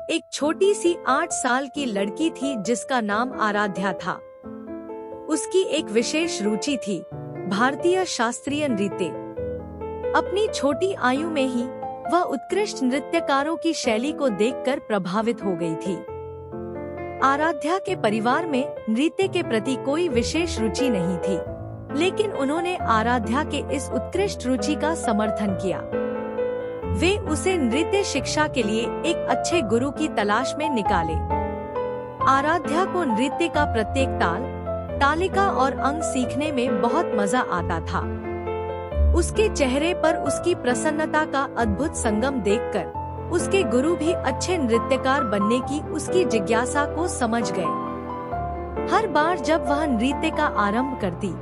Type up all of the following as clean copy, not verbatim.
एक छोटी सी 8 साल की लड़की थी जिसका नाम आराध्या था। उसकी एक विशेष रुचि थी भारतीय शास्त्रीय नृत्य। अपनी छोटी आयु में ही वह उत्कृष्ट नृत्यकारों की शैली को देखकर प्रभावित हो गई थी। आराध्या के परिवार में नृत्य के प्रति कोई विशेष रुचि नहीं थी, लेकिन उन्होंने आराध्या के इस उत्कृष्ट रुचि का समर्थन किया। वे उसे नृत्य शिक्षा के लिए एक अच्छे गुरु की तलाश में निकाले। आराध्या को नृत्य का प्रत्येक ताल, तालिका और अंग सीखने में बहुत मजा आता था। उसके चेहरे पर उसकी प्रसन्नता का अद्भुत संगम देखकर उसके गुरु भी अच्छे नृत्यकार बनने की उसकी जिज्ञासा को समझ गए। हर बार जब वह नृत्य का आरंभ करती,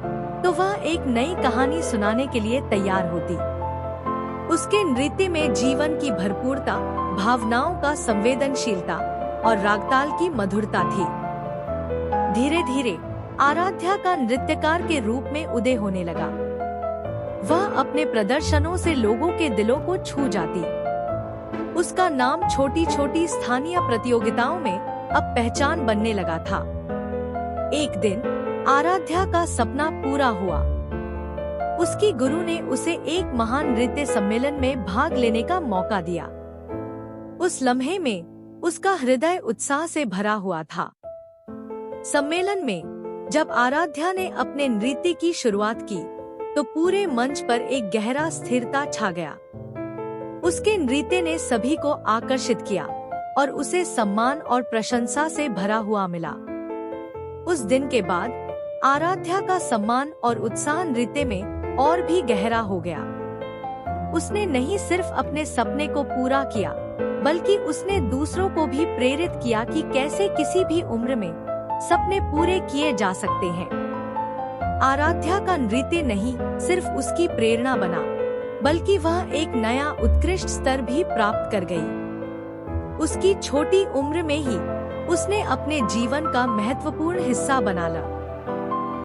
तो वह एक नई कहानी सुनाने के लिए तैयार होती। उसके नृत्य में जीवन की भरपूरता, भावनाओं का संवेदनशीलता और रागताल की मधुरता थी। धीरे धीरे आराध्या का नृत्यकार के रूप में उदय होने लगा। वह अपने प्रदर्शनों से लोगों के दिलों को छू जाती। उसका नाम छोटी छोटी स्थानीय प्रतियोगिताओं में अब पहचान बनने लगा था। एक दिन आराध्या का सपना पूरा हुआ। उसकी गुरु ने उसे एक महान नृत्य सम्मेलन में भाग लेने का मौका दिया। उस लम्हे में उसका हृदय उत्साह से भरा हुआ था। सम्मेलन में जब आराध्या ने अपने नृत्य की शुरुआत की, तो पूरे मंच पर एक गहरा स्थिरता छा गया। उसके नृत्य ने सभी को आकर्षित किया और उसे सम्मान और प्रशंसा से भरा हुआ मिला। उस दिन के बाद आराध्या का सम्मान और उत्साह नृत्य में और भी गहरा हो गया। उसने नहीं सिर्फ अपने सपने को पूरा किया, बल्कि उसने दूसरों को भी प्रेरित किया कि कैसे किसी भी उम्र में सपने पूरे किए जा सकते हैं। आराध्या का नृत्य नहीं सिर्फ उसकी प्रेरणा बना, बल्कि वह एक नया उत्कृष्ट स्तर भी प्राप्त कर गई। उसकी छोटी उम्र में ही उसने अपने जीवन का महत्वपूर्ण हिस्सा बना लिया।